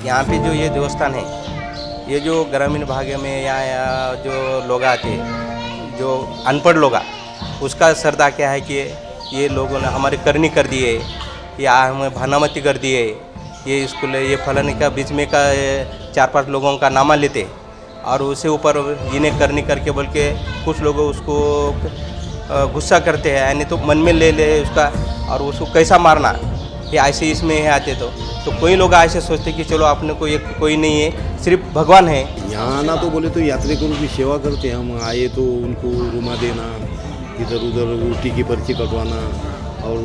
यहाँ पे जो ये देवस्थान है, ये जो ग्रामीण भाग में या जो लोग आते हैं, जो अनपढ़ लोग उसका श्रद्धा क्या है कि ये लोगों ने हमारे करनी कर दिए, या हमें भानामती कर दिए, ये स्कूल है, ये फलाने का बीच में का 4-5 लोगों का नामा लेते और उससे ऊपर इन्हें करनी करके बोल के कुछ लोग उसको गुस्सा करते हैं, यानी तो मन में ले ले उसका और उसको कैसा मारना, ये ऐसे इसमें है आते तो कोई लोग ऐसे सोचते कि चलो अपने को ये कोई नहीं है, सिर्फ भगवान है। यहाँ आना तो बोले तो यात्रिकों की सेवा करते हैं, हम आए तो उनको रुमा देना, इधर उधर उल्टी की पर्ची कटवाना और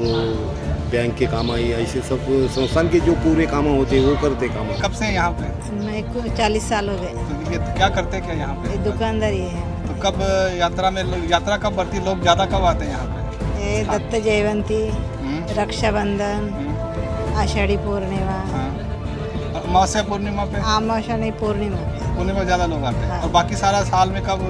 बैंक के काम आई, ऐसे सब संस्थान के जो पूरे काम होते हैं वो करते काम। कब से यहाँ पे? मेरे को 40 साल हो गए। तो ये क्या करते क्या यहाँ पे? दुकानदारी है। तो कब यात्रा कब बढ़ती, लोग ज़्यादा कब आते हैं यहाँ पे? ये दत्त जयंती, रक्षाबंधन, आषाढ़ी पूर्णिमा, अमावस्या पूर्णिमा पे? अमावस्या नहीं, पूर्णिमा ज़्यादा लोग आते हैं। हाँ। और बाकी सारा साल में कब?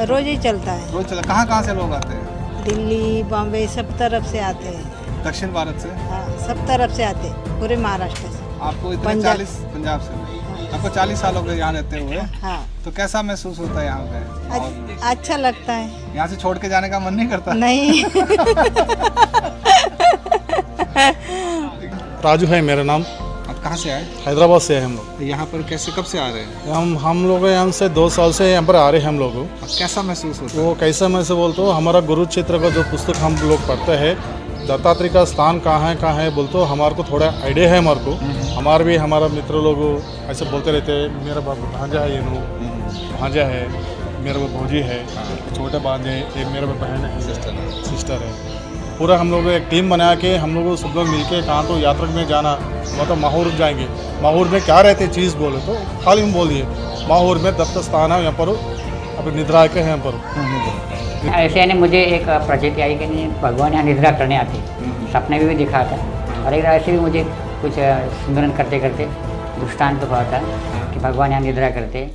रोज ही चलता है। रोज चलता। कहाँ से लोग आते हैं? दिल्ली, बॉम्बे, सब तरफ से आते हैं। दक्षिण भारत से? हाँ, सब तरफ से आते हैं, पूरे महाराष्ट्र से। आपको इतने पंजाब 40 पंजाब से? हाँ। आपको 40 साल हो गए यहाँ रहते हुए। हाँ। तो कैसा महसूस होता है यहाँ पे? अच्छा लगता है। यहाँ से छोड़ के जाने का मन नहीं करता? नहीं। राजू है मेरा नाम। आप कहाँ से आए? हैदराबाद से है हम लोग। यहाँ पर कब से आ रहे हैं? हम लोग यहाँ से 2 साल से यहाँ पर आ रहे हैं हम लोग। अब कैसा महसूस होता है? वो कैसा मैं से बोलते हो, हमारा गुरु क्षेत्र का जो पुस्तक हम लोग पढ़ते हैं, दत्तात्रेय का स्थान कहाँ है बोलते हो, हमारे को थोड़ा आइडिया है हमारे को। हमारा मित्र लोग ऐसे बोलते रहते हैं, मेरा भांजा है, ये भांजा है, मेरा भौजी है, छोटे भांजे, एक मेरा बहन है, सिस्टर है। पूरा हम लोग एक टीम बना के हम लोग सब लोग मिलके कहाँ तो यात्रा में जाना, मतलब माहौर जाएंगे। माहौर में क्या रहते चीज़ बोले तो खाली में बोल दिए, माहौर में दत्त स्थान है, यहाँ पर अभी निद्रा के हैं यहाँ पर। ऐसे यानी मुझे एक प्रचिति आई कि नहीं, भगवान यहाँ निद्रा करने आते, सपने में भी दिखा था। और एक ऐसे भी मुझे कुछ स्मरण करते करते दृष्टांत हुआ था कि भगवान यहाँ निद्रा करते।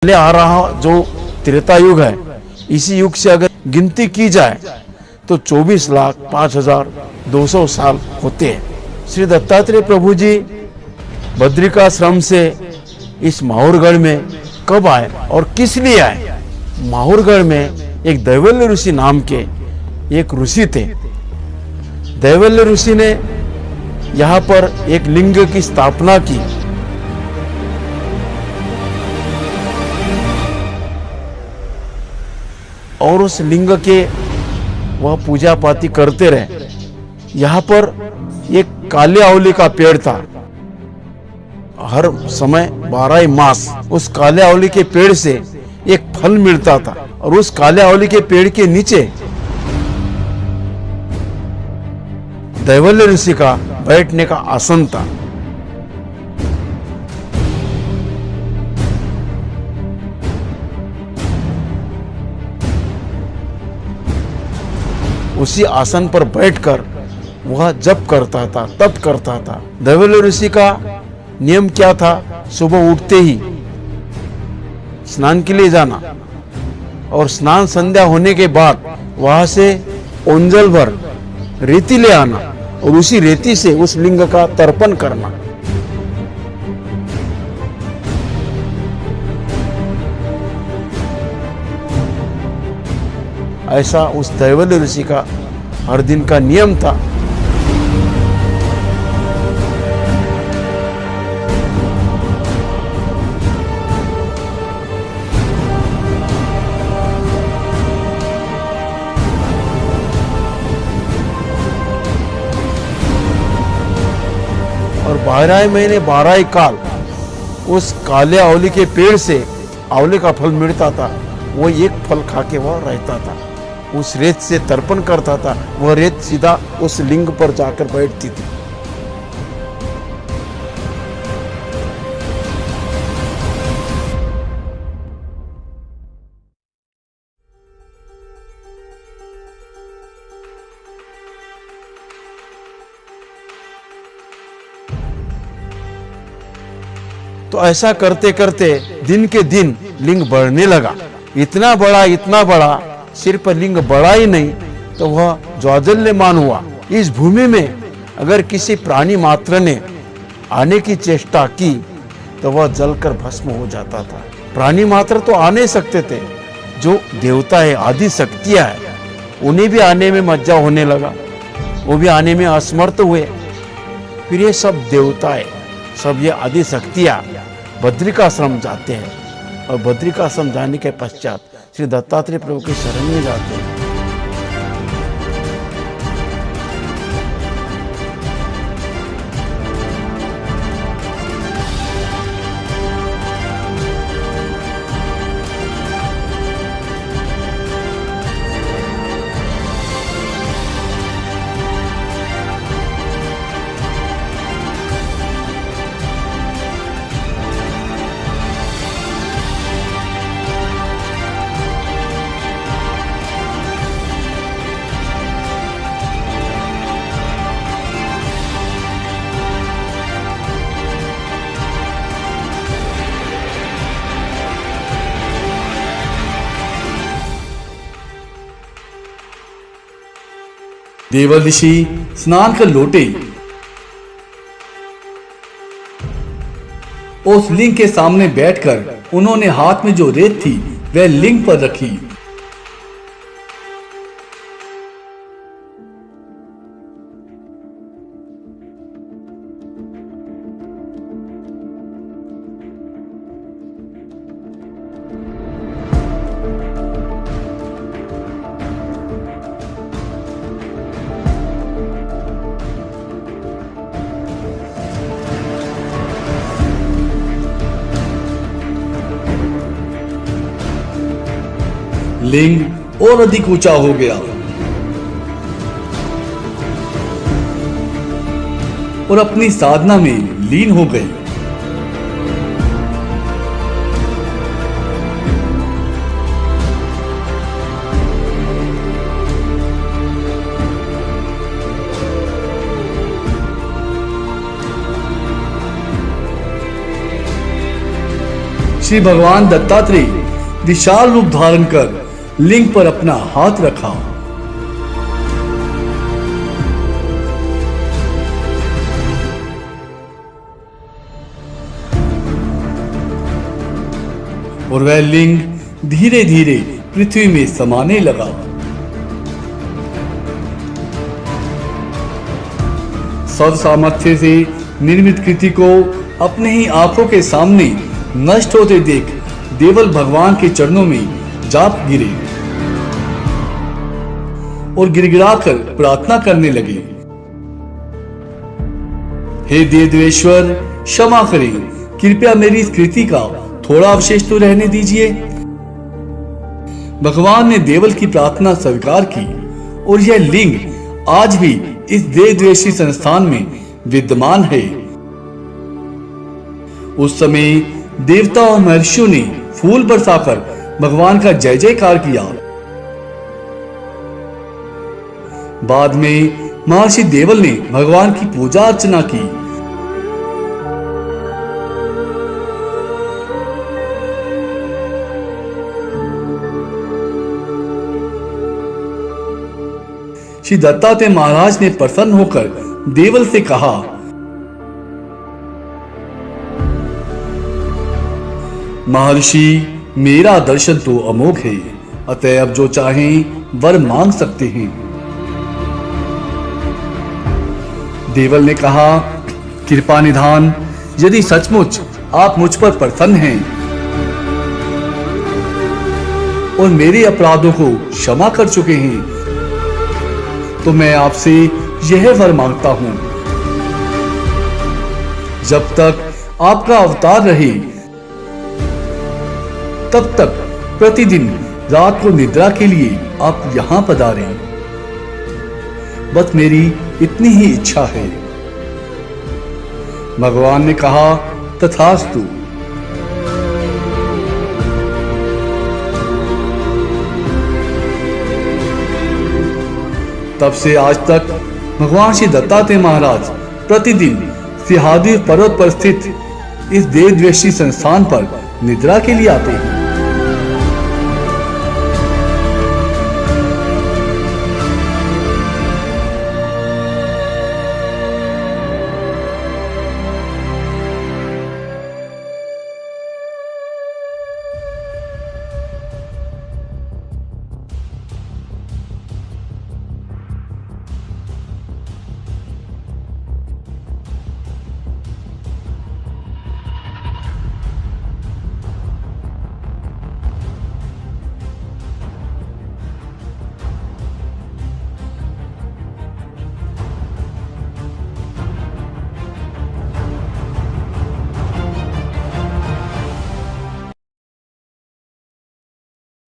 पहले आ रहा जो त्रेता युग है, इसी युग से अगर गिनती की जाए तो 24,05,200 साल होते हैं। श्री दत्तात्रेय प्रभु जी बद्रिकाश्रम से इस माहौरगढ़ में कब आए और किस लिए आए? माहौरगढ़ में एक दैवल्य ऋषि नाम के एक ऋषि थे। दैवल्य ऋषि ने यहाँ पर एक लिंग की स्थापना की। और उस लिंग के वह पूजा पाती करते रहे। यहाँ पर एक काले आंवले का पेड़ था। हर समय 12 मास उस काले आंवले के पेड़ से एक फल मिलता था और उस काले आंवले के पेड़ के नीचे दैवल्य ऋषि का बैठने का आसन था। उसी आसन पर बैठकर वह जप करता था, तप करता था। दैवल्य ऋषि का नियम क्या था? सुबह उठते ही स्नान के लिए जाना और स्नान संध्या होने के बाद वहां से ओंजल भर रेती ले आना और उसी रेती से उस लिंग का तर्पण करना। ऐसा उस दैवल्य ऋषि का हर दिन का नियम था। और 12 महीने 12 काल उस काले आंवले के पेड़ से आंवले का फल मिलता था। वो एक फल खा के वह रहता था। उस रेत से तर्पण करता था। वह रेत सीधा उस लिंग पर जाकर बैठती थी। तो ऐसा करते करते दिन के दिन लिंग बढ़ने लगा। इतना बड़ा सिर्फ लिंग बढ़ा ही नहीं तो वह ज्वाजल्यमान हुआ। इस भूमि में अगर किसी प्राणी मात्र ने आने की चेष्टा की तो वह जलकर भस्म हो जाता था। प्राणी मात्र तो आ नहीं सकते थे, जो देवता है, आदि शक्तियां है, उन्हें भी आने में मज्जा होने लगा। वो भी आने में असमर्थ हुए। फिर ये सब देवता है, सब ये आदि शक्तियां बद्रिकाश्रम जाते हैं और बद्रिकाश्रम जाने के पश्चात श्री दत्तात्रेय प्रभु के शरण में जाते हैं। देवल ऋषि स्नान कर लौटे। उस लिंग के सामने बैठकर उन्होंने हाथ में जो रेत थी वह लिंग पर रखी। लिंग और अधिक ऊंचा हो गया और अपनी साधना में लीन हो गए। श्री भगवान दत्तात्रेय विशाल रूप धारण कर लिंग पर अपना हाथ रखा। और वह लिंग धीरे धीरे पृथ्वी में समाने लगा। सब सामर्थ्य से निर्मित कृति को अपने ही आंखों के सामने नष्ट होते देख देवल भगवान के चरणों में जाप गिरे और गिड़गिड़ाकर प्रार्थना करने लगे। हे देवदेवेश्वर, क्षमा करें, कृपया मेरी इस कृति का थोड़ा अवशेष तो रहने दीजिए। भगवान ने देवल की प्रार्थना स्वीकार की और यह लिंग आज भी इस देवद्वेषी संस्थान में विद्यमान है। उस समय देवता और महर्षियों ने फूल बरसाकर भगवान का जय जयकार किया। बाद में महर्षि देवल ने भगवान की पूजा अर्चना की। श्री दत्तात्रेय महाराज ने प्रसन्न होकर देवल से कहा, महर्षि, मेरा दर्शन तो अमोघ है, अतः अब जो चाहें वर मांग सकते हैं। देवल ने कहा, कृपा निधान, यदि सचमुच आप मुझ पर प्रसन्न हैं और मेरे अपराधों को क्षमा कर चुके हैं, तो मैं आपसे यह वर मांगता हूं, जब तक आपका अवतार रहे तब तक प्रतिदिन रात को निद्रा के लिए आप यहां पधारें। बस मेरी इतनी ही इच्छा है। भगवान ने कहा, तथास्तु। तब से आज तक भगवान श्री दत्तात्रेय महाराज प्रतिदिन सिंहाद्री पर्वत पर स्थित इस देवद्वेषी संस्थान पर निद्रा के लिए आते हैं।